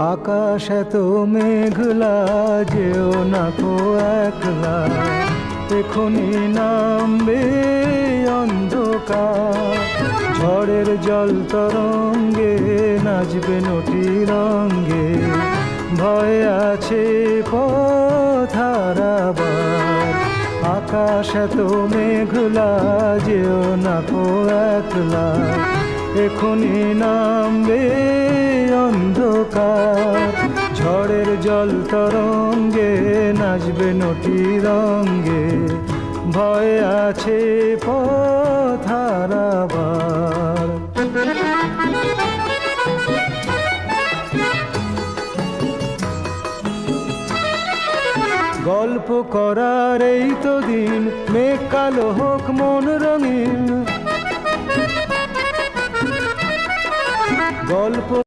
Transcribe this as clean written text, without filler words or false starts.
আকাশ এত মেঘলা, যেও না কো একলা, এখনি নামবে অন্ধকার। ঝড়ের জল তরঙ্গে নাচবে নটি রঙ্গে, ভয় আছে পথ হারাবার। আকাশ এত মেঘলা, যেও না কো একলা, এখনি নামবে অন্ধকার। ঝড়ের জল তরঙ্গে নাচবে নটি রঙ্গে, ভয় আছে পথ হারাবার। গল্প করার এই তো দিন, মেঘ কালো হোক মন রঙিন। গল্প